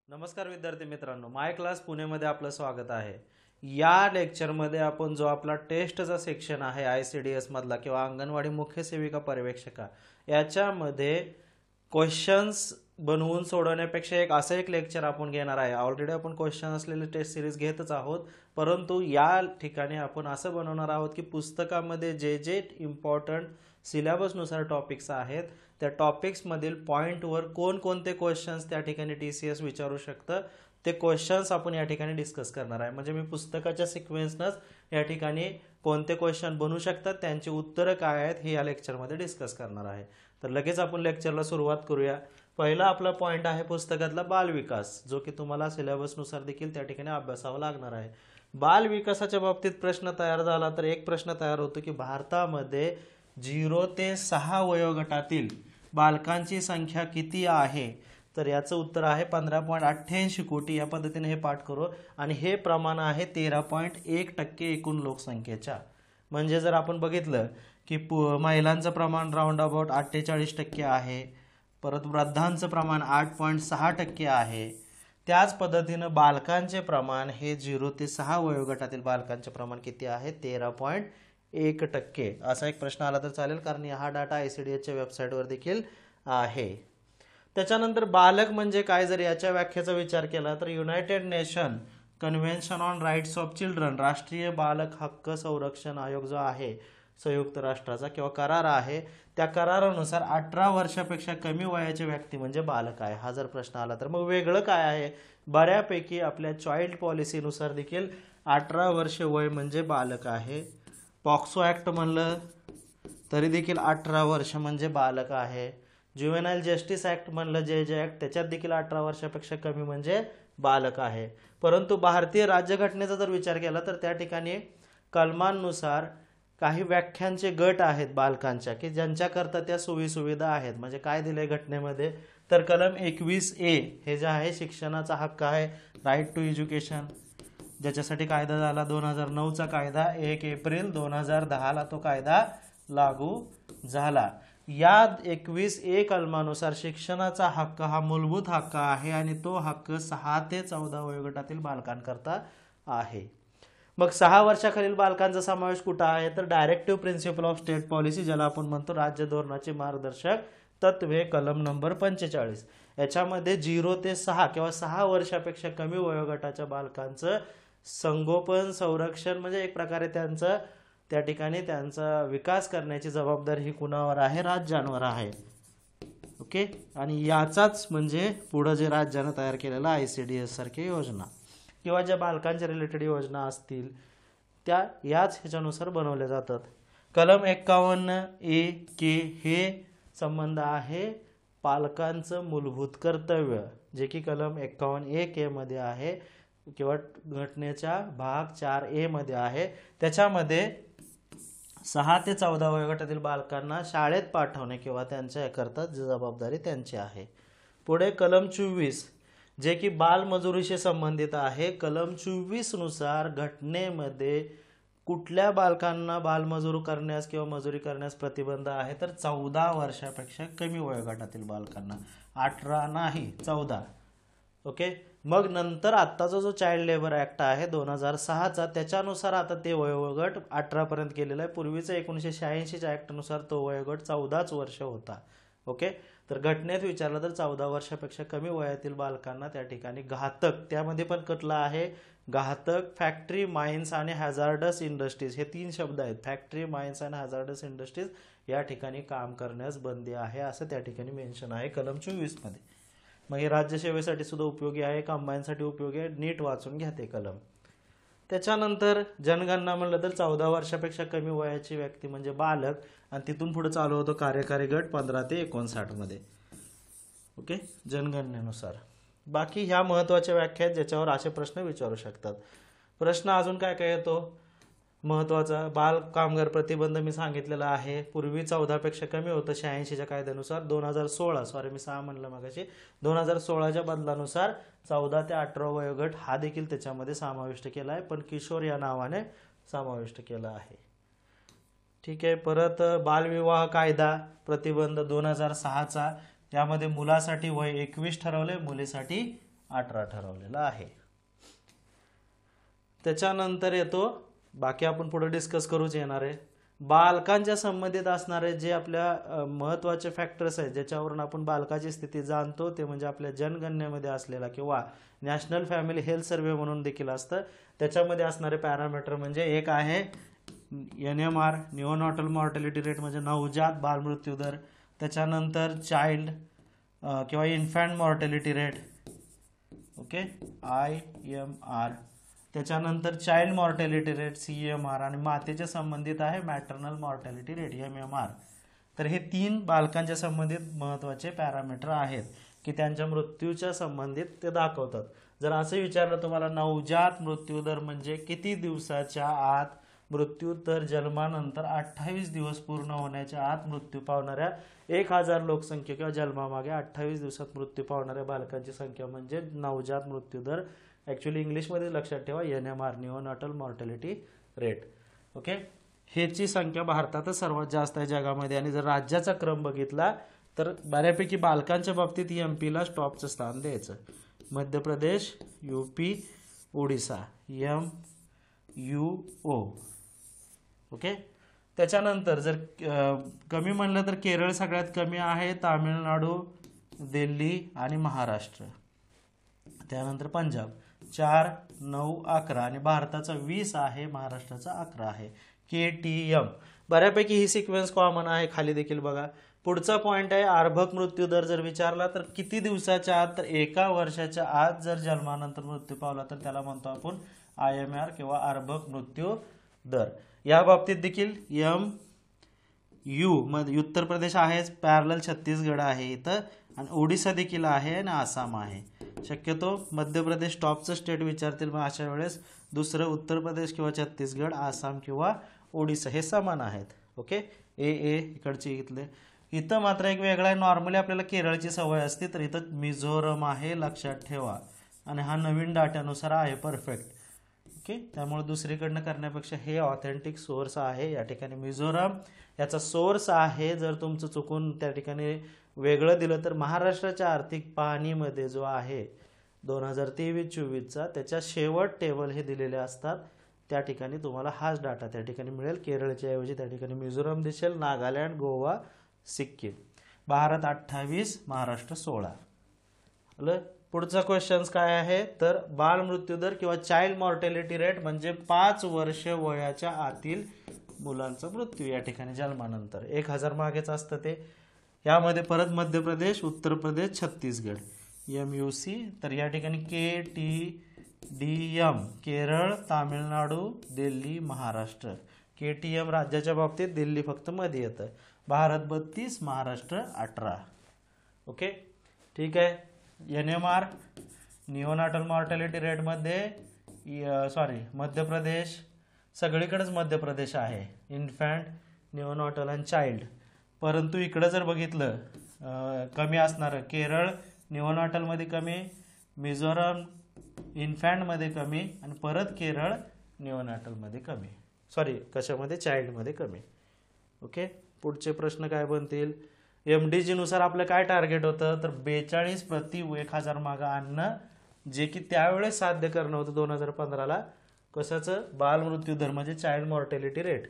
नमस्कार विद्यार्थी मित्रांनो, माय क्लास पुणेमध्ये आपलं स्वागत आहे। या लेक्चरमध्ये आपण जो आपला टेस्टचा सेक्शन आहे ICDS मधला किंवा अंगणवाडी मुख्य सेविका पर्यवेक्षिका याच्यामध्ये क्वेश्चन्स बनवून सोडवण्यापेक्षा असं एक लेक्चर आपण घेणार आहे। ऑलरेडी आपण क्वेश्चन असलेले टेस्ट सिरीज घेतच आहोत, परंतु या ठिकाणी आपण असं बनवणार आहोत की पुस्तकामध्ये जे जे इम्पॉर्टंट सिलेबसनुसार टॉपिक्स आहेत त्या टॉपिक्स मधील पॉइंटवर कोणकोणते क्वेश्चन्स त्या ठिकाणी TCS विचारू शकतं ते क्वेश्चन्स आपण या ठिकाणी डिस्कस करणार आहे। म्हणजे मी पुस्तकाच्या सिक्वेन्सनच या ठिकाणी कोणते क्वेश्चन बनू शकतात त्यांची उत्तरं काय आहेत हे या लेक्चरमध्ये डिस्कस करणार आहे। तर लगेच आपण लेक्चरला सुरुवात करूया। पहिला आपला पॉइंट आहे पुस्तकातला बालविकास, जो की तुम्हाला सिलेबसनुसार देखील त्या ठिकाणी अभ्यासावा लागणार आहे। बाल विकासाच्या बाबतीत प्रश्न तयार झाला तर एक प्रश्न तयार होतो की भारतामध्ये 0 ते 6 वयोगटातील बालकांची संख्या किती आहे? तर याचं उत्तर आहे 15.88 कोटी। या पद्धतीने हे पाठ करू आणि हे प्रमाण आहे 13.1% एकूण लोकसंख्येच्या। म्हणजे जर आपण बघितलं की महिलांचं प्रमाण राऊंड अबाउट 48% आहे, परत वृद्धांचं प्रमाण 8.6% आहे, त्याच पद्धतीनं बालकांचे प्रमाण हे 0 ते 6 वयोगटातील बालकांचे प्रमाण किती आहे? 13.1%। असा एक प्रश्न आला तर चालेल, कारण हा डाटा ICDSच्या वेबसाईटवर देखील आहे। त्याच्यानंतर बालक म्हणजे काय जर याच्या व्याख्येचा विचार केला तर United Nation Convention on Rights of Children, राष्ट्रीय बालक हक्क संरक्षण आयोग जो आहे संयुक्त राष्ट्राचा किंवा करार आहे, त्या करारानुसार 18 वर्षापेक्षा कमी वयाचे व्यक्ती म्हणजे बालक आहे। हा जर प्रश्न आला तर मग वेगळं काय आहे? बऱ्यापैकी आपल्या चाइल्ड पॉलिसीनुसार देखील 18 वर्ष वय म्हणजे बालक आहे। पॉक्सो ऍक्ट म्हणलं तरी देखील 18 वर्ष म्हणजे बालक आहे। ज्युव्हेनाइल जस्टिस ऍक्ट म्हणलं JJ ऍक्ट, त्याच्यात देखील 18 वर्षापेक्षा कमी म्हणजे बालक आहे। परंतु भारतीय राज्यघटनेचा जर विचार केला तर त्या ठिकाणी कलमांनुसार काही व्याख्यांचे गट आहेत बालकांच्या की ज्यांच्याकरता त्या सोयीसुविधा आहेत। म्हणजे काय दिले घटनेमध्ये तर कलम 21A हे जे आहे शिक्षणाचा हक्क आहे, राईट टू एज्युकेशन, ज्याच्यासाठी कायदा झाला 2009चा कायदा, 1 एप्रिल 2010 ला तो कायदा लागू झाला। या 21A कलमानुसार शिक्षणाचा हक्क हा मूलभूत हक्क आहे आणि तो हक्क 6 ते 14 वयोगटातील बालकांकरता आहे। मग 6 वर्षाखालील बालकांचा समावेश कुठे आहे तर directive principle of state policy, ज्याला आपण म्हणतो राज्य धोरणाची मार्गदर्शक तत्वे, कलम नंबर 45। याच्यामध्ये 0 ते 6 किंवा 6 वर्षापेक्षा कमी वयोगटाच्या बालकांचं संगोपन संरक्षण म्हणजे एक प्रकारे त्यांचं त्या ठिकाणी त्यांचा विकास करण्याची जबाबदारी ही कुणावर आहे? राज्यांवर आहे। ओके, आणि याचाच म्हणजे पुढे जे राज्याने तयार केलेला ICDS सारखी योजना किंवा ज्या बालकांच्या रिलेटेड योजना असतील त्या याच ह्याच्यानुसार बनवल्या जातात। कलम 51A हे संबंध आहे पालकांचं मूलभूत कर्तव्य, जे की कलम 51A मध्ये आहे किंवा घटनेच्या भाग 4A मध्ये आहे। त्याच्यामध्ये 6 ते 14 वयोगटातील बालकांना शाळेत पाठवणे किंवा त्यांच्या करता जबाबदारी त्यांची आहे। पुढे कलम 24 जे की बालमजुरीशी संबंधित आहे। कलम 24 नुसार घटनेमध्ये कुठल्या बालकांना बालमजूर करण्यास किंवा मजुरी करण्यास प्रतिबंध आहे तर 14 वर्षापेक्षा कमी वयोगटातील बालकांना, 18 नाही 14। ओके, मग नंतर आत्ताचा जो चाइल्ड लेबर ऍक्ट आहे 2006चा, त्याच्यानुसार आता ते वयोगट 18 पर्यंत केलेला आहे। पूर्वीचा 1986च्या ऍक्टनुसार तो वयोगट 14च वर्ष होता। ओके, तर घटनेत विचारलं तर 14 वर्षापेक्षा कमी वयातील बालकांना त्या ठिकाणी घातक, त्यामध्ये पण कटला आहे घातक, फॅक्टरी, माइन्स आणि हॅझार्डस इंडस्ट्रीज, हे 3 शब्द आहेत। फॅक्टरी, माइन्स आणि हॅझार्डस इंडस्ट्रीज या ठिकाणी काम करण्यास बंदी आहे असं त्या ठिकाणी मेन्शन आहे कलम 24 मध्ये। मग हे राज्यसेवेसाठी सुद्धा उपयोगी आहे, कंबाईनसाठी उपयोगी आहे, नीट वाचून घ्या ते कलम। त्याच्यानंतर जनगणना म्हणलं तर 14 वर्षापेक्षा कमी वयाची व्यक्ती म्हणजे बालक आणि तिथून पुढे चालू होतो कार्यकारी गट 15 ते 59 मध्ये। ओके, जनगणनेनुसार बाकी ह्या महत्त्वाच्या व्याख्या आहेत ज्याच्यावर असे प्रश्न विचारू शकतात। प्रश्न अजून काय काय येतो महत्त्वाचा? बाल कामगार प्रतिबंध मी सांगितलेला आहे, पूर्वी 14 पेक्षा कमी होतं 86च्या कायद्यानुसार। 2016 सॉरी मी 6 म्हणलं मगाशी, 2016च्या बदलानुसार 14 ते 18 वयोगट हा देखील त्याच्यामध्ये समाविष्ट केला आहे, पण किशोर या नावाने समाविष्ट केला आहे। ठीक आहे, परत बालविवाह कायदा प्रतिबंध 2006चा, यामध्ये मुलासाठी वय 21 ठरवले, मुलीसाठी 18 ठरवलेला आहे. त्याच्यानंतर येतो, बाकी आपण पुढे डिस्कस करूच येणार आहे, बालकांच्या संबंधित असणारे जे आपल्या महत्त्वाचे फॅक्टर्स आहेत ज्याच्यावरून आपण बालकाची स्थिती जाणतो ते म्हणजे आपल्या जनगणनेमध्ये असलेला किंवा नॅशनल फॅमिली हेल्थ सर्व्हे म्हणून देखील असतं, त्याच्यामध्ये असणारे पॅरामीटर म्हणजे एक आहे NMR निओनॉटल मॉर्टॅलिटी रेट म्हणजे नवजात बालमृत्यू दर, त्याच्यानंतर चाइल्ड किंवा infant mortality rate, okay IMR, त्याच्यानंतर चाइल्ड मॉर्टॅलिटी रेट CMR आणि मातेच्या संबंधित आहे मॅटर्नल मॉर्टॅलिटी रेट MMR. तर हे 3 बालकांच्या संबंधित महत्त्वाचे पॅरामीटर आहेत की त्यांच्या मृत्यूच्या संबंधित ते दाखवतात. जर असं विचारलं तुम्हाला नवजात मृत्यू दर म्हणजे किती दिवसाच्या आत मृत्यू, तर जन्मानंतर 28 दिवस पूर्ण होण्याच्या आत मृत्यू पावणाऱ्या 1000 लोकसंख्या किंवा जन्मामागे 28 दिवसात मृत्यू पावणाऱ्या बालकांची संख्या म्हणजे नवजात मृत्यू दर. ॲक्च्युली इंग्लिशमध्ये लक्षात ठेवा NMR निओनॉटल मॉर्टॅलिटी रेट. ओके, ह्याची संख्या भारतातच सर्वात जास्त आहे जगामध्ये. आणि जर राज्याचा क्रम बघितला तर बऱ्यापैकी बालकांच्या बाबतीत MP ला टॉपचं स्थान द्यायचं. Madhya Pradesh, UP, Odisha MUO. Okay, त्याच्यानंतर जर कमी म्हणलं तर केरळ सगळ्यात कमी आहे, तामिळनाडू, दिल्ली आणि महाराष्ट्र. त्यानंतर पंजाब 4, 9, 11 आणि भारताचा 20 आहे, महाराष्ट्राचा 11 आहे. KTM बऱ्यापैकी ही सिक्वेन्स कॉमन आहे. खाली देखील बघा. पुढचा पॉइंट आहे अर्भक मृत्यू दर. जर विचारला तर किती दिवसाच्या आत, तर 1 वर्षाच्या आत जर जन्मानंतर मृत्यू पावला तर त्याला म्हणतो आपण IMR किंवा अर्भक मृत्यू दर. या बाबतीत देखील MU मध्ये उत्तर प्रदेश आहे, पॅरलल छत्तीसगड आहे इथं, आणि ओडिसा देखील आहे आणि आसाम आहे. शक्यतो मध्य प्रदेश टॉपचं स्टेट विचारतील, मग अशा वेळेस दुसरं उत्तर प्रदेश किंवा छत्तीसगड, आसाम किंवा ओडिसा हे समान आहेत. ओके, AA इकडचे इथले. इथं मात्र एक वेगळा आहे. नॉर्मली आपल्याला केरळची सवय असते, तर इथं मिझोरम आहे, लक्षात ठेवा. आणि हा नवीन डाट्यानुसार आहे परफेक्ट. ओके, त्यामुळे दुसरीकडनं करण्यापेक्षा हे ऑथेंटिक सोर्स आहे. या ठिकाणी मिझोरम याचा सोर्स आहे. जर तुमचं चुकून त्या ठिकाणी वेगळं दिलं तर महाराष्ट्राच्या आर्थिक पाहणीमध्ये जो आहे 2023-24चा त्याच्या शेवट टेबल हे दिलेले असतात. त्या ठिकाणी तुम्हाला हाच डाटा त्या ठिकाणी मिळेल. केरळच्या ऐवजी त्या ठिकाणी मिझोरम दिसेल, नागालँड, गोवा, सिक्कीम. भारत 28, महाराष्ट्र 16. पुढचा क्वेश्चन्स काय आहे तर बाल मृत्यूदर किंवा चाइल्ड मॉर्टॅलिटी रेट म्हणजे 5 वर्ष वयाच्या आतील मुलांचा मृत्यू या ठिकाणी जन्मानंतर. 1000 मागेच असतं ते. यामध्ये परत मध्य प्रदेश, उत्तर प्रदेश, छत्तीसगड MUC. तर या ठिकाणी KTDM केरळ, तामिळनाडू, दिल्ली, महाराष्ट्र. KTM राज्याच्या बाबतीत दिल्ली फक्त मध्ये येतं. भारत 32, महाराष्ट्र 18. ओके, ठीक आहे. NMR निओनाटल मॉर्टॅलिटी रेटमध्ये मध्य प्रदेश, सगळीकडेच मध्य प्रदेश आहे, इन्फॅन्ट, निओनाटल आणि चाइल्ड. परंतु इकडं जर बघितलं कमी असणारं केरळ निओनाटलमध्ये कमी, मिझोरम इन्फॅन्टमध्ये कमी आणि परत केरळ निओनाटलमध्ये कमी, कशामध्ये, चाइल्डमध्ये कमी. ओके, पुढचे प्रश्न काय बनतील. MDG नुसार आपलं काय टार्गेट होतं तर 42 प्रति 1000 मागं आणणं, जे की त्यावेळेस साध्य करणं होतं 2015ला. कशाचं, बालमृत्यू दर म्हणजे चाइल्ड मॉर्टॅलिटी रेट.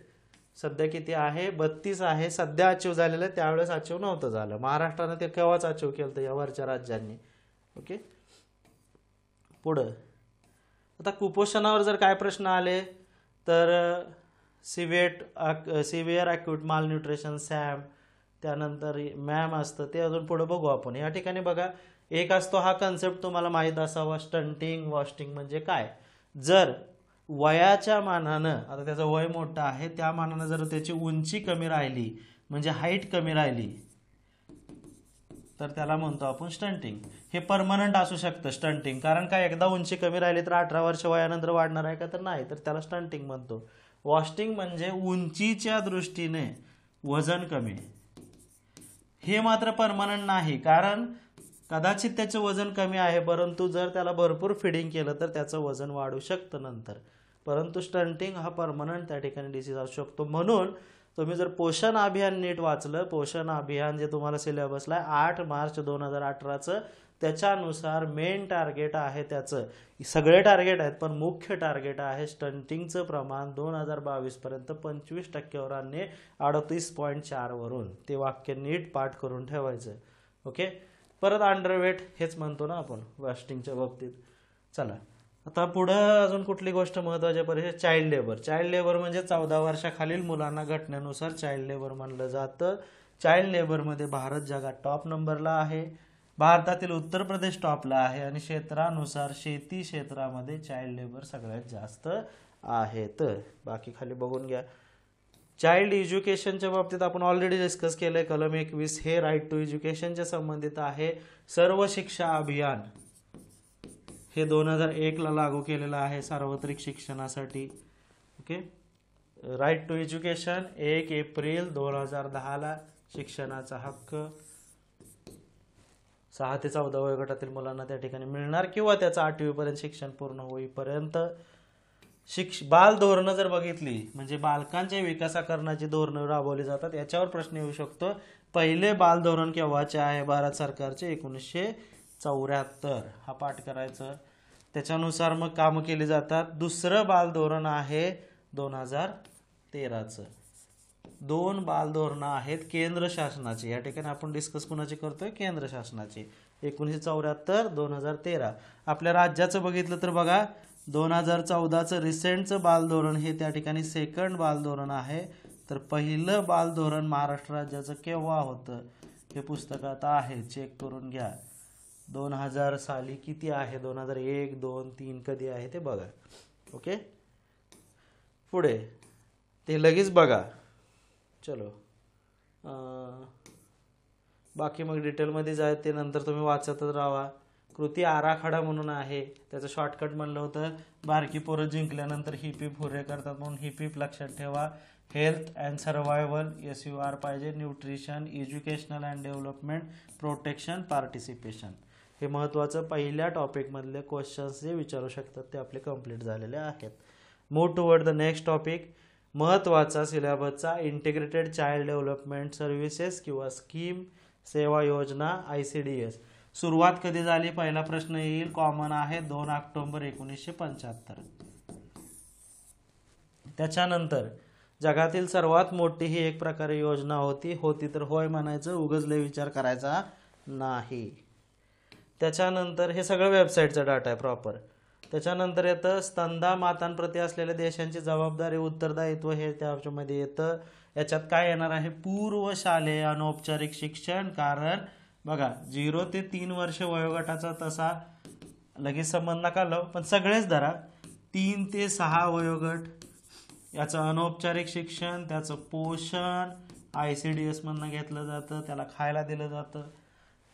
सध्या किती आहे, 32 आहे. सध्या अचीव झालेलं, त्यावेळेस अचीव नव्हतं झालं. महाराष्ट्रानं ते केव्हाच अचीव केलं या वरच्या राज्यांनी. ओके, पुढं आता कुपोषणावर जर काय प्रश्न आले तर सिव्हिअर अक्यूट मालन्यूट्रिशन SAM, त्यानंतर मॅम असतं ते अजून पुढे बघू आपण. या ठिकाणी बघा, एक असतो हा कन्सेप्ट तुम्हाला माहीत असावा, स्टंटिंग वॉस्टिंग म्हणजे काय. जर वयाच्या मानानं, आता त्याचं वय मोठं आहे त्या मानानं जर त्याची उंची कमी राहिली म्हणजे हाईट कमी राहिली तर त्याला म्हणतो आपण स्टंटिंग. हे परमनंट असू शकतं स्टंटिंग, कारण काय एकदा उंची कमी राहिली तर 18 वर्ष वयानंतर वाढणार आहे का तर नाही, तर त्याला स्टंटिंग म्हणतो. वॉस्टिंग म्हणजे उंचीच्या दृष्टीने वजन कमी. हे मात्र परमनंट नाही, कारण कदाचित त्याचं वजन कमी आहे परंतु जर त्याला भरपूर फिडिंग केलं तर त्याचं वजन वाढू शकतं नंतर. परंतु स्टंटिंग हा परमनंट त्या ठिकाणी डिसीज असू शकतो. म्हणून तुम्ही जर पोषण अभियान नीट वाचलं, पोषण अभियान जे तुम्हाला सिलेबसला 8 मार्च 2018चं, त्याच्यानुसार मेन टार्गेट आहे त्याचं, सगळे टार्गेट आहेत पण मुख्य टार्गेट आहे स्टंटिंगचं प्रमाण 2022 पर्यंत 25%वर आणणे 38.4 वरून. ते वाक्य नीट पाठ करून ठेवायचं. ओके. परत अंडरवेट हेच म्हणतो ना आपण वास्टिंगच्या बाबतीत. चला आता पुढं अजून कुठली गोष्ट महत्वाची आहे? Child labour. चाइल्ड लेबर म्हणजे 14 वर्षाखालील मुलांना घटनेनुसार चाइल्ड लेबर म्हणलं जातं. चाइल्ड लेबरमध्ये भारत जगात टॉप नंबरला आहे. भारतातील उत्तर प्रदेश टॉपला आहे आणि क्षेत्रानुसार शेती क्षेत्रामध्ये चाइल्ड लेबर सगळ्यात जास्त आहेत. बाकी खाली बघून घ्या. चाइल्ड एज्युकेशनच्या बाबतीत आपण ऑलरेडी डिस्कस केलंय. कलम 21 हे राईट टू एज्युकेशनच्या संबंधित आहे. सर्व शिक्षा अभियान हे 2001ला लागू केलेलं आहे सार्वत्रिक शिक्षणासाठी. Okay. Right to education 1 April 2010ला शिक्षणाचा हक्क 6 ते 14 वयोगटातील मुलांना त्या ठिकाणी मिळणार किंवा त्याचं 8वी पर्यंत शिक्षण पूर्ण होईपर्यंत. बाल धोरणं जर बघितली म्हणजे बालकांच्या विकासाकरणाची धोरणं राबवली जातात. याच्यावर प्रश्न येऊ शकतो. पहिले बाल धोरण केव्हाचे आहे? भारत सरकारचे 1974. हा पाठ करायचं. त्याच्यानुसार मग कामं केली जातात. दुसरं बाल धोरण आहे 2013चं. 2 बाल धोरणं आहेत केंद्र शासनाची. या ठिकाणी आपण डिस्कस कुणाची करतोय? केंद्र शासनाची. 1974 2013. आपल्या राज्याचं बघितलं तर बघा 2014चं रिसेंटचं बाल धोरण हे त्या ठिकाणी सेकंड बाल धोरण आहे. तर पहिलं बाल धोरण महाराष्ट्र राज्याचं केव्हा होतं हे पुस्तकात आहे, चेक करून घ्या. 2000 साली किती आहे? 2001, 2, 3 कधी आहे ते बघा. ओके. पुढे ते लगेच बघा. चलो बाकी मग डिटेलमध्ये जाय ते नंतर तुम्ही वाचतच राहा. कृती आराखडा म्हणून आहे. त्याचं शॉर्टकट म्हणलं होतं बारकी पोरं जिंकल्यानंतर हिप हिप हुर्रे करतात म्हणून हिप हिप लक्षात ठेवा. हेल्थ अँड सर्वायवल SUR पाहिजे. Nutrition, educational and development, protection, participation. हे महत्त्वाचं पहिल्या टॉपिकमधले क्वेश्चन्स जे विचारू शकतात ते आपले कंप्लीट झालेले आहेत. Move toward the next topic. महत्त्वाचा सिलेबसचा इंटिग्रेटेड चाइल्ड डेव्हलपमेंट सर्व्हिसेस किंवा स्कीम, सेवा योजना, ICDS. सुरुवात कधी झाली? पहिला प्रश्न येईल. कॉमन आहे 2 ऑक्टोबर 1975. त्याच्यानंतर जगातील सर्वात मोठी ही एक प्रकारे योजना होती तर होय म्हणायचं, उगजले विचार करायचा नाही. त्याच्यानंतर हे सगळं वेबसाईटचा डाटा आहे प्रॉपर. त्याच्यानंतर येतं स्तनदा मातांप्रती असलेल्या देशांची जबाबदारी उत्तरदायित्व, हे त्याच्यामध्ये येतं. याच्यात काय येणार आहे? पूर्व शालेय अनौपचारिक शिक्षण. कारण बघा 0 ते 3 वर्ष वयोगटाचा तसा लगेच संबंध नका लावू, पण सगळेच धरा. 3 ते 6 वयोगट याचं अनौपचारिक शिक्षण, त्याचं पोषण ICDS मधनं घेतलं जातं, त्याला खायला दिलं जातं.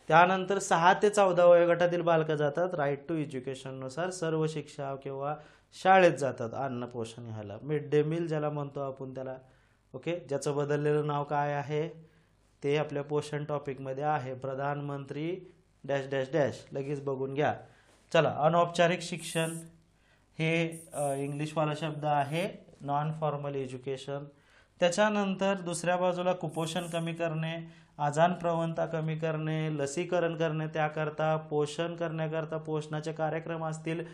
त्यानंतर 6 ते 14 वयोगटातील बालकं जातात राईट टू एज्युकेशननुसार सर्व शिक्षा किंवा शाळेत जातात अन्न पोषण घ्यायला. मिड डे मील ज्याला म्हणतो आपण त्याला. ओके. ज्याचं बदललेलं नाव काय आहे ते आपल्या पोषण टॉपिकमध्ये आहे. प्रधानमंत्री डॅश डॅश डॅश. लगेच बघून घ्या. चला अनौपचारिक शिक्षण हे इंग्लिशवाला शब्द आहे नॉन फॉर्मल एज्युकेशन. त्याच्यानंतर दुसऱ्या बाजूला कुपोषण कमी करणे, आजान प्रवणता कमी करणे, लसीकरण करणे, त्याकरता पोषण करण्याकरता पोषणाचे कार्यक्रम असतील.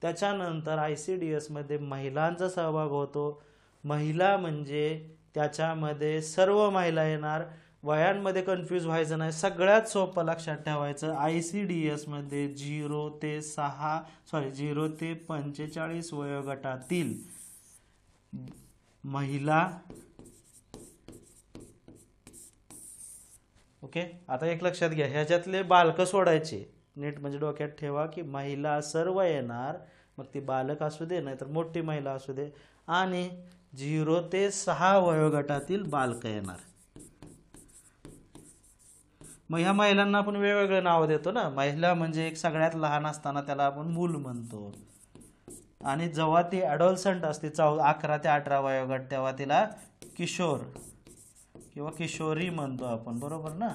त्याच्यानंतर ICDS मध्ये महिलांचा सहभाग होतो. महिला म्हणजे त्याच्यामध्ये सर्व महिला येणार. वयांमध्ये कन्फ्यूज व्हायचं नाही. सगळ्यात सोपं लक्षात ठेवायचं ICDS मध्ये 0 ते 45 वयोगटातील महिला. ओके. आता एक लक्षात घ्या, ह्याच्यातले बालकं सोडायचे नीट, म्हणजे डोक्यात ठेवा की महिला सर्व येणार. मग ती बालक असू दे नाही तर मोठी महिला असू दे. आणि 0 ते 6 वयोगटातील बालकं येणार. मग ह्या महिलांना आपण वेगवेगळे नाव देतो ना. महिला म्हणजे एक सगळ्यात लहान असताना त्याला आपण मूल म्हणतो. आणि जेव्हा ती ॲडॉलसंट असते 11 ते 18 वयोगट तेव्हा तिला किशोर किंवा किशोरी म्हणतो आपण, बरोबर ना.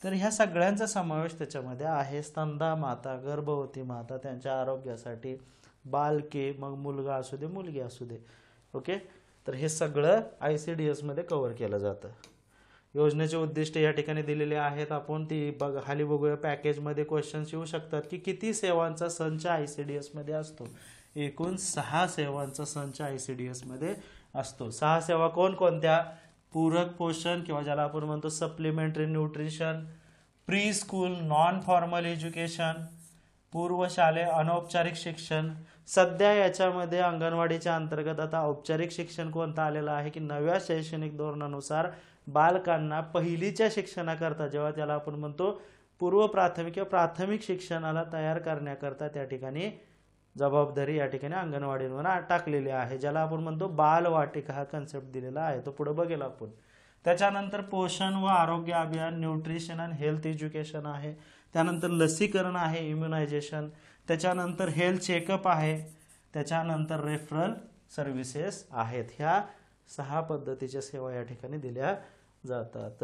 तर ह्या सगळ्यांचा समावेश त्याच्यामध्ये आहे. स्तनदा माता, गर्भवती माता, त्यांच्या आरोग्यासाठी बालके, मग मुलगा असू दे मुलगी असू दे. ओके. तर हे सगळं ICDS मध्ये कव्हर केलं जातं. योजनेचे उद्दिष्ट या ठिकाणी दिलेले आहेत. आपण ती खाली बघूया. पॅकेजमध्ये क्वेश्चन्स येऊ शकतात की किती सेवांचा संच ICDS मध्ये असतो. एकूण 6 सेवांचा संच ICDS मध्ये असतो. 6 सेवा कोणकोणत्या? पूरक पोषण किंवा ज्याला आपण म्हणतो supplementary nutrition, pre school non formal education, पूर्व शालेय अनौपचारिक शिक्षण. सध्या याच्यामध्ये अंगणवाडीच्या अंतर्गत आता औपचारिक शिक्षण कोणतं आलेलं आहे की नव्या शैक्षणिक धोरणानुसार बालकांना पहिलीच्या शिक्षणाकरता, जेव्हा त्याला आपण म्हणतो पूर्व प्राथमिक किंवा प्राथमिक शिक्षणाला तयार करण्याकरता त्या ठिकाणी जबाबदारी या ठिकाणी अंगणवाडीवर टाकलेली आहे, ज्याला आपण म्हणतो बालवाटिका हा कन्सेप्ट दिलेला आहे. तो पुढे बघेल आपण. त्याच्यानंतर पोषण व आरोग्य अभियान, न्यूट्रिशन अँड हेल्थ एज्युकेशन आहे. त्यानंतर लसीकरण आहे, इम्युनायझेशन. त्याच्यानंतर हेल्थ चेकअप आहे. त्याच्यानंतर रेफरल सर्व्हिसेस आहेत. ह्या 6 पद्धतीच्या सेवा या ठिकाणी दिल्या जातात.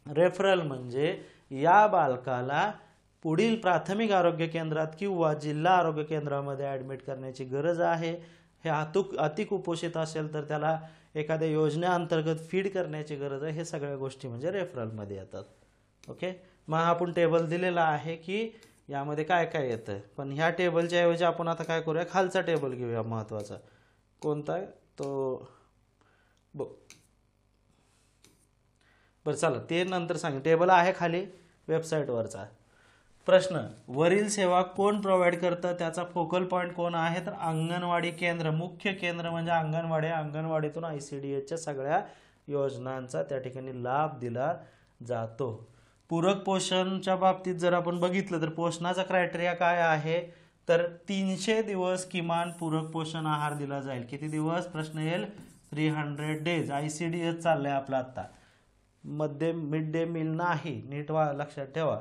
रेफरल म्हणजे या बालकाला पुढील प्राथमिक आरोग्य केंद्रात किंवा जिल्हा आरोग्य केंद्रामध्ये ऍडमिट करण्याची गरज आहे. हे अतिकुपोषित असेल तर त्याला एखाद्या योजनेअंतर्गत फीड करण्याची गरज आहे. हे सगळ्या गोष्टी म्हणजे रेफरलमध्ये येतात. ओके, मग आपण टेबल दिलेला आहे की यामध्ये काय काय येतं. पण ह्या टेबलच्या ऐवजी आपण आता काय करूया, खालचा टेबल घेऊया. महत्वाचा कोणता तो बरं चला ते नंतर सांग. टेबल आहे खाली वेबसाईटवरचा. प्रश्न, वरील सेवा कोण प्रोव्हाइड करतं, त्याचा फोकल पॉईंट कोण आहे, तर अंगणवाडी केंद्र. मुख्य केंद्र म्हणजे अंगणवाडी. अंगणवाडीतून ICDSच्या सगळ्या योजनांचा त्या ठिकाणी लाभ दिला जातो. पूरक पोषणच्या बाबतीत जर आपण बघितलं तर पोषणाचा क्रायटेरिया काय आहे, तर 300 दिवस किमान पूरक पोषण आहार दिला जाईल. किती दिवस प्रश्न येईल, 300 डेज. ICDS चाललंय आपला आता. मिड डे मील नाही, नीट लक्षात ठेवा.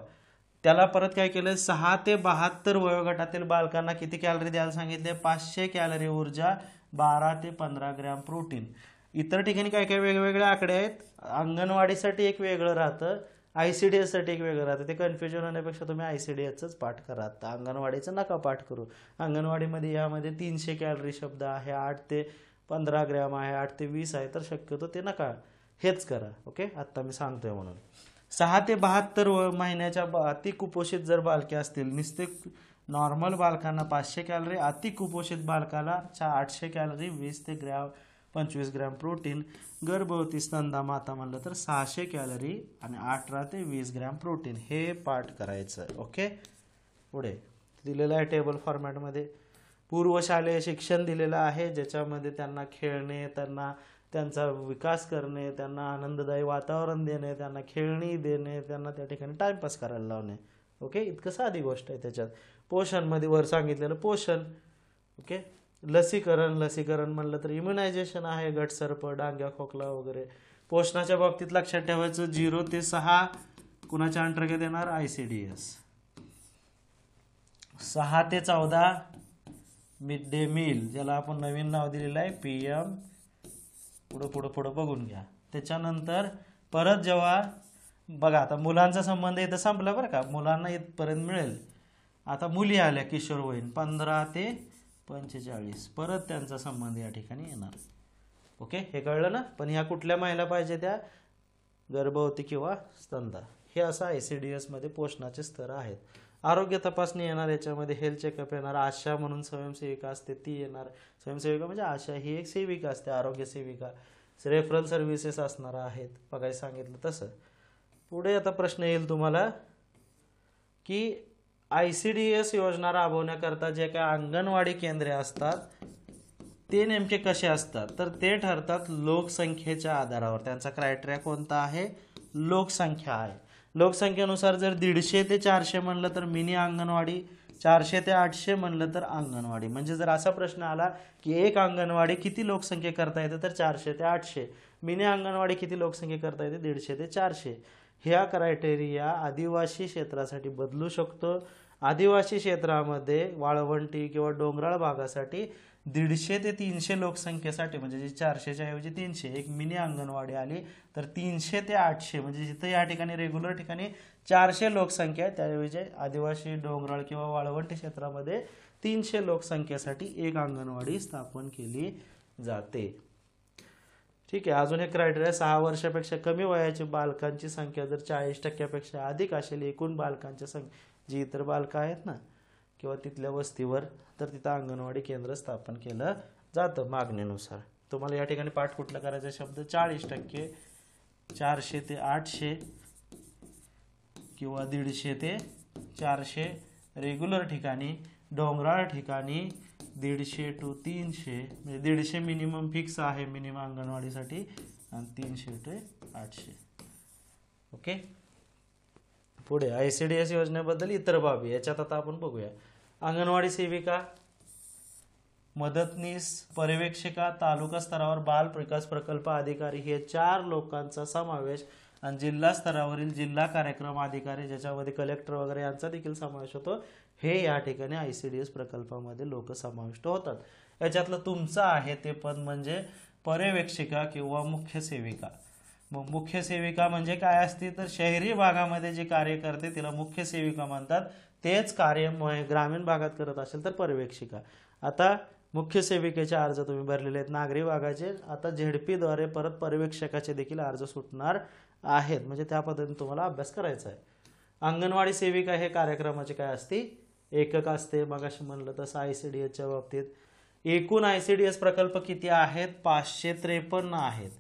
त्याला परत काय केलं, 6 ते 72 वयोगटातील बालकांना किती कॅलरी द्यायला सांगितले, 500 कॅलरी ऊर्जा, 12 ते 15 ग्रॅम प्रोटीन. इतर ठिकाणी काय काय वेगवेगळे आकडे आहेत. अंगणवाडीसाठी एक वेगळं राहतं, ICDS साठी एक वेगळं राहतं. ते कन्फ्युजन होण्यापेक्षा तुम्ही ICDSच पाठ करा. अंगणवाडीचं नका पाठ करू. अंगणवाडीमध्ये यामध्ये 300 कॅलरी शब्द आहे, 8 ते 15 ग्रॅम आहे, 8 ते 20 आहे. तर शक्यतो ते नका, हेच करा. ओके, आता मी सांगतोय म्हणून. 6 ते 72 महिन्याच्या अतिकुपोषित जर बालके असतील, नुसते नॉर्मल बालकांना 500 कॅलरी, अतिकुपोषित बालकाला 800 कॅलरी, 20 ते 25 ग्रॅम प्रोटीन, गर्भवती स्तनदा माता म्हणलं तर 600 कॅलरी आणि 18 ते 20 ग्रॅम प्रोटीन. हे पाठ करायचं. ओके, पुढे दिलेलं आहे टेबल फॉर्मॅटमध्ये. पूर्वशालेय शिक्षण दिलेलं आहे, ज्याच्यामध्ये त्यांना खेळणे, त्यांचा विकास करणे, त्यांना आनंददायी वातावरण देणे, त्यांना खेळणी देणे, त्यांना त्या ठिकाणी टाइमपास करायला लावणे. ओके, इतकं साधी गोष्ट आहे त्याच्यात. पोषणमध्ये वर सांगितलेलं पोषण. ओके, लसीकरण म्हणलं तर इम्युनायझेशन आहे, गटसर्प, डांग्या, खोकला वगैरे. पोषणाच्या बाबतीत लक्षात ठेवायचं 0 ते 6 कुणाच्या अंतर्गत येणार, ICDS. 6 ते 14 मिड डे मील, ज्याला आपण नवीन नाव दिलेलं आहे PM. पुढं बघून घ्या. त्याच्यानंतर परत जेव्हा बघा, आता मुलांचा संबंध इथं संपला बरं का, मुलांना इथपर्यंत मिळेल. आता मुली आल्या किशोरवयीन 15 ते 45, परत त्यांचा संबंध या ठिकाणी येणार. ओके, हे कळलं ना. पण ह्या कुठल्या महिला पाहिजे, त्या गर्भवती किंवा स्तनदा. हे असं ICDS मध्ये पोषणाचे स्तर आहेत. आरोग्य तपासणी येणार, याच्यामध्ये हेल्थ चेकअप येणार, आशा म्हणून स्वयंसेविका असते ती येणार. स्वयंसेविका म्हणजे आशा ही एक सेविका असते, आरोग्य सेविका. रेफरल सर्व्हिसेस असणार आहेत, बघायला सांगितलं तसं. पुढे आता प्रश्न येईल तुम्हाला की ICDS योजना राबवण्याकरता जे काय अंगणवाडी केंद्रे असतात ते नेमके कसे असतात, तर ते ठरतात लोकसंख्येच्या आधारावर. त्यांचा क्रायटेरिया कोणता आहे, लोकसंख्या आहे. लोकसंख्येनुसार जर 150 ते 400 म्हणलं तर मिनी अंगणवाडी, 400 ते 800 म्हणलं तर अंगणवाडी. म्हणजे जर असा प्रश्न आला की एक अंगणवाडी किती लोकसंख्या करता येते, तर 400 ते 800. मिनी अंगणवाडी किती लोकसंख्या करता येते, 150 ते 400. ह्या क्रायटेरिया आदिवासी क्षेत्रासाठी बदलू शकतो. आदिवासी क्षेत्रामध्ये वाळवंटी किंवा डोंगराळ भागासाठी 150 ते 300 लोकसंख्येसाठी, म्हणजे जी 400च्या ऐवजी 300, एक मिनी अंगणवाडी आली तर 300 ते 800, म्हणजे जिथं या ठिकाणी रेग्युलर ठिकाणी 400 लोकसंख्या आहे, त्याऐवजी आदिवासी डोंगराळ किंवा वाळवंटी क्षेत्रामध्ये 300 लोकसंख्येसाठी एक अंगणवाडी स्थापन केली जाते. ठीक आहे. अजून एक क्रायटेरिया, 6 वर्षापेक्षा कमी वयाच्या बालकांची संख्या जर 40% अधिक असेल एकूण बालकांच्या संख्या, जी इतर बालकं आहेत ना किंवा तिथल्या वस्तीवर, तर तिथं अंगणवाडी केंद्र स्थापन केलं जातं मागणीनुसार. तुम्हाला या ठिकाणी पाठ कुठला करायचा शब्द, 40%, 400 ते 800 किंवा 150 ते 400, रेग्युलर ठिकाणी, डोंगराळ ठिकाणी 150 to 300, म्हणजे 150 मिनिमम फिक्स आहे मिनिमम अंगणवाडीसाठी, आणि 300 ते 800. ओके. पुढे ICDS योजनेबद्दल इतर बाबी, याच्यात आता आपण बघूया. अंगणवाडी सेविका, मदतनीस, पर्यवेक्षिका, तालुका स्तरावर बाल विकास प्रकल्प अधिकारी हे 4 लोकांचा समावेश, आणि जिल्हा स्तरावरील जिल्हा कार्यक्रम अधिकारी ज्याच्यामध्ये कलेक्टर वगैरे यांचा देखील समावेश होतो, हे या ठिकाणी ICDS प्रकल्पामध्ये लोक समाविष्ट होतात. याच्यातलं तुमचं आहे ते पद म्हणजे पर्यवेक्षिका किंवा मुख्य सेविका. मग मुख्य सेविका म्हणजे काय असते, तर शहरी भागामध्ये जे कार्य करते तिला मुख्य सेविका म्हणतात. तेच कार्य ग्रामीण भागात करत असेल तर पर्यवेक्षिका. आता मुख्य सेविकेचे अर्ज तुम्ही भरलेले आहेत नागरी भागाचे, आता ZP द्वारे परत पर्यवेक्षकाचे देखील अर्ज सुटणार आहेत, म्हणजे त्या पद्धतीने तुम्हाला अभ्यास करायचा आहे. अंगणवाडी सेविका हे कार्यक्रमाचे काय असते, एकक असते. मगाशी म्हणलं तसं ICDSच्या बाबतीत एकूण ICDS प्रकल्प किती आहेत, 553 आहेत.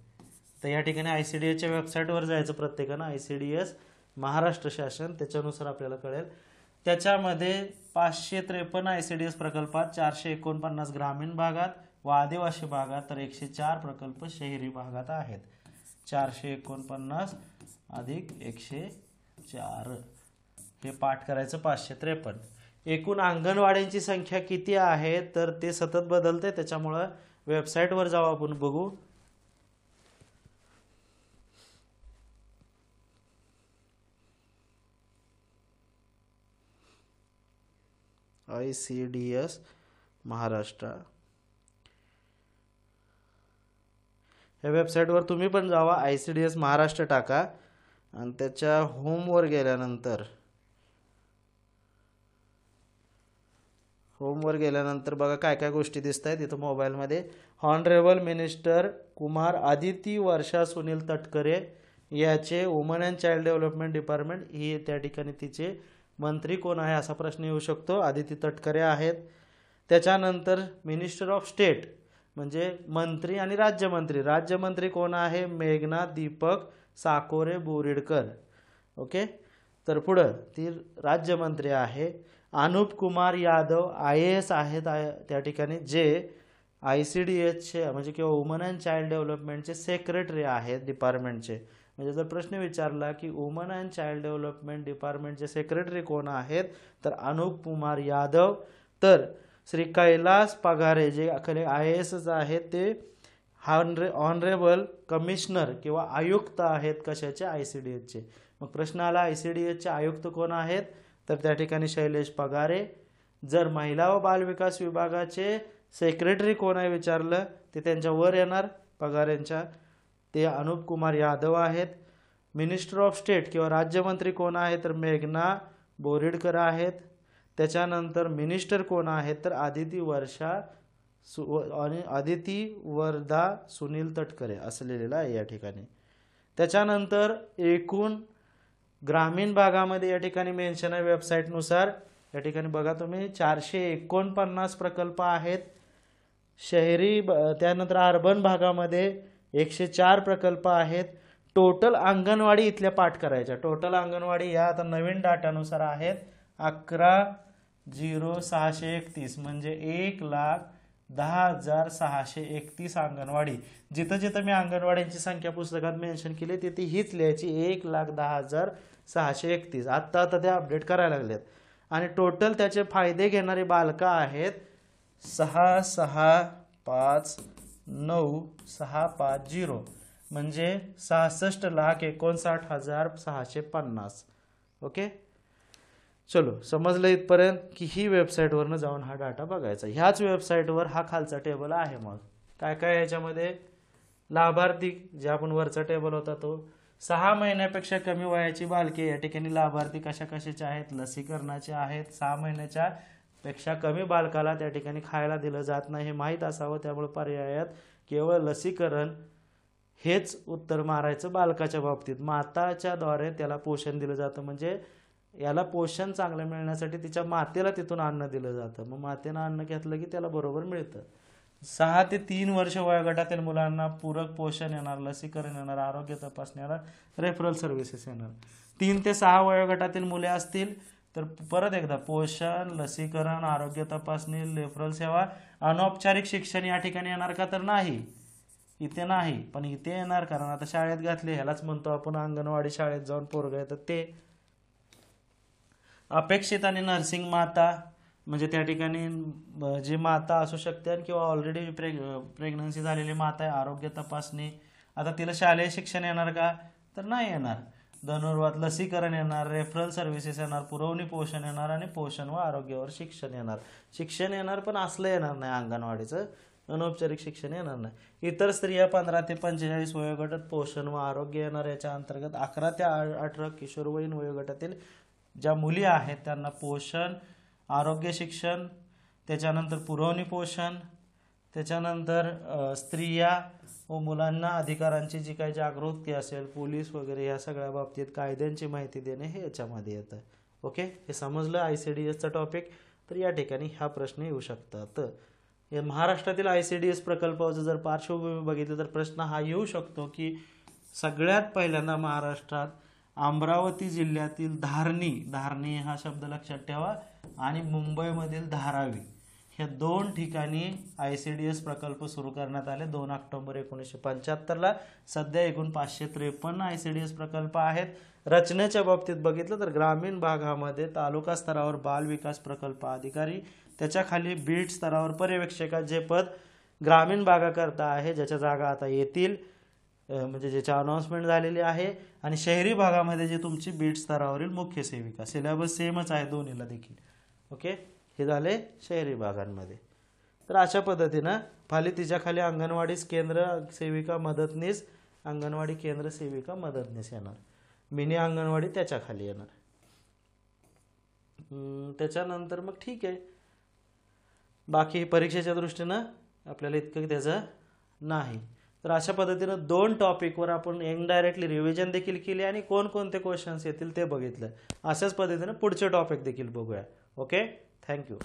तर या ठिकाणी ICDSच्या वेबसाईटवर जायचं प्रत्येकानं, ICDS महाराष्ट्र शासन, त्याच्यानुसार आपल्याला कळेल. त्याच्यामध्ये 553 ICDS प्रकल्पात 449 ग्रामीण भागात व आदिवासी भागात, तर 104 प्रकल्प शहरी भागात आहेत. 449 अधिक 104 हे पाठ करायचं. 553. एकूण अंगणवाड्यांची संख्या किती आहे, तर ते सतत बदलते, त्याच्यामुळं वेबसाईटवर जाऊ आपण बघू. ICDS महाराष्ट्र या वेबसाईटवर तुम्ही पण जावा, ICDS महाराष्ट्र टाका, आणि त्याच्या होमवर गेल्यानंतर बघा काय काय गोष्टी दिसत आहेत इथं मोबाईलमध्ये. ऑनरेबल मिनिस्टर कुमार आदिती वर्षा सुनील तटकरे याचे woman and child development department, ही त्या ठिकाणी तिचे मंत्री कोण आहे असा प्रश्न येऊ शकतो, आदिती तटकरे आहेत. त्याच्यानंतर मिनिस्टर ऑफ स्टेट म्हणजे मंत्री आणि राज्यमंत्री कोण आहे, मेघना दीपक साकोरे बोरिडकर. ओके. तर पुढं ती राज्यमंत्री आहे. अनुप कुमार यादव IAS आहेत त्या ठिकाणी, जे ICDSचे म्हणजे किंवा वुमन अँड चाइल्ड डेव्हलपमेंटचे सेक्रेटरी आहेत डिपार्टमेंटचे. म्हणजे जर प्रश्न विचारला की वुमन अँड चाइल्ड डेव्हलपमेंट डिपार्टमेंटचे सेक्रेटरी कोण आहेत, तर अनुप कुमार यादव. तर श्री कैलास पगारे जे IAS आहेत ते ऑनरेबल कमिशनर किंवा आयुक्त आहेत कशाचे, ICDSचे. मग प्रश्न आला ICDSचे आयुक्त कोण आहेत, तर त्या ठिकाणी शैलेश पगारे. जर महिला व बाल विकास विभागाचे सेक्रेटरी कोण आहे विचारलं, ते त्यांच्या वर येणार पगारेंच्या, ते अनुप कुमार यादव आहेत. मिनिस्टर ऑफ स्टेट किंवा राज्यमंत्री कोण आहे, तर मेघना बोरिडकर आहेत. त्याच्यानंतर मिनिस्टर कोण आहेत, तर आदिती वर्धा सुनील तटकरे असं लिहिलेलं आहे या ठिकाणी. त्याच्यानंतर एकूण ग्रामीण भागामध्ये या ठिकाणी मेन्शन आहे वेबसाईटनुसार. या ठिकाणी बघा तुम्ही 449 प्रकल्प आहेत शहरी. त्यानंतर अर्बन भागामध्ये 104 प्रकल्प आहेत. टोटल अंगणवाडी इथल्या पाठ करायच्या. टोटल अंगणवाडी या आता नवीन डाटानुसार आहेत 11,0631 म्हणजे 1,10,631 अंगणवाडी. जिथं जिथं मी अंगणवाड्यांची संख्या पुस्तकात मेन्शन केली तिथे हीच लिहायची 1,10,631. आत्ता ते अपडेट करायला लागलेत. आणि टोटल त्याचे फायदे घेणारे बालकं आहेत 6,6,5,9,650 म्हणजे 66,59,650. ओके. चलो समजलं इथपर्यंत की ही वेबसाईटवरनं जाऊन हा डाटा बघायचा. ह्याच वेबसाईटवर हा खालचा टेबल आहे. मग काय काय याच्यामध्ये लाभार्थी, जे आपण वरचा टेबल होता तो 6 महिन्यापेक्षा कमी वयाची बालके, या ठिकाणी लाभार्थी कशा कशाचे आहेत, लसीकरणाचे आहेत. 6 महिन्याच्या पेक्षा कमी बालकाला त्या ठिकाणी खायला दिलं जात नाही हे माहीत असावं, त्यामुळे पर्यायात केवळ लसीकरण हेच उत्तर मारायचं बालकाच्या बाबतीत. माताच्या द्वारे त्याला पोषण दिलं जातं, म्हणजे याला पोषण चांगलं मिळण्यासाठी तिच्या मातेला तिथून अन्न दिलं जातं. मग मातेनं अन्न घेतलं की त्याला बरोबर मिळतं. 6 ते 3 वर्ष वयोगटातील मुलांना पूरक पोषण येणार, लसीकरण येणार, आरोग्य तपासणी येणार, रेफरल सर्व्हिसेस येणार. 3 ते 6 वयोगटातील मुले असतील तर परत एकदा पोषण, लसीकरण, आरोग्य तपासणी, रेफरल सेवा, अनौपचारिक शिक्षण या ठिकाणी येणार का? तर नाही, इथे नाही. पण इथे येणार, कारण आता शाळेत घातले, ह्यालाच म्हणतो आपण अंगणवाडी शाळेत जाऊन पोरगं येतं ते. अपेक्षित आणि नर्सिंग माता, म्हणजे त्या ठिकाणी जी माता असू शकते किंवा ऑलरेडी प्रेग्नन्सी झालेली माता आहे, आरोग्य तपासणी. आता तिला शालेय शिक्षण येणार का? तर नाही येणार. धनुर्वात, लसीकरण येणार, रेफरल सर्व्हिसेस येणार, पुरवणी पोषण येणार आणि पोषण व आरोग्यावर शिक्षण येणार. शिक्षण येणार पण असलं येणार नाही, अंगणवाडीचं अनौपचारिक शिक्षण येणार नाही. इतर स्त्रिया 15 ते 45 वयोगटात पोषण व आरोग्य येणार. याच्या अंतर्गत 11 ते 18 किशोरवयीन वयोगटातील ज्या मुली आहेत त्यांना पोषण, आरोग्य शिक्षण, त्याच्यानंतर पुरवणी पोषण, त्याच्यानंतर स्त्रिया व मुलांना अधिकारांची जी काही जागृती असेल, पोलीस वगैरे या सगळ्या बाबतीत कायद्यांची माहिती देणे हे याच्यामध्ये येतं. ओके, हे समजलं ICDSचा टॉपिक. तर या ठिकाणी हा प्रश्न येऊ शकतात. या महाराष्ट्रातील ICDS प्रकल्पाचं जर पार्श्वभूमी बघितलं तर प्रश्न हा येऊ शकतो की सगळ्यात पहिल्यांदा महाराष्ट्रात अमरावती जिल्ह्यातील धारणी हा शब्द लक्षात ठेवा, आणि मुंबईमधील धारावी ह्या 2 ठिकाणी ICDS प्रकल्प सुरू करण्यात आले 2 ऑक्टोबर 1975ला. सध्या एकूण 553 ICDS प्रकल्प आहेत. रचनेच्या बाबतीत बघितलं तर ग्रामीण भागामध्ये तालुका स्तरावर बाल विकास प्रकल्प अधिकारी, त्याच्याखाली बीट स्तरावर पर्यवेक्षका, जे पद ग्रामीण भागाकरता आहे, ज्याच्या जागा आता येतील, म्हणजे ज्याची अनाउन्समेंट झालेली आहे. आणि शहरी भागामध्ये जे तुमची बीट स्तरावरील मुख्य सेविका, सिलेबस सेमच आहे दोन्हीला देखील. ओके, हे झाले शहरी भागांमध्ये. तर अशा पद्धतीनं खाली तिच्या खाली अंगणवाडी केंद्र सेविका मदतनीस, अंगणवाडी केंद्र सेविका मदतनीस येणार. मिनी अंगणवाडी त्याच्या खाली येणार. त्याच्यानंतर मग ठीक आहे, बाकी परीक्षेच्या दृष्टीनं आपल्याला इतकं त्याचं नाही. तर अशा पद्धतीनं 2 टॉपिकवर आपण इनडायरेक्टली रिव्हिजन देखील केली आणि कोणकोणते क्वेश्चन्स येतील ते बघितलं. अशाच पद्धतीनं पुढचे टॉपिक देखील बघूया. Okay, thank you.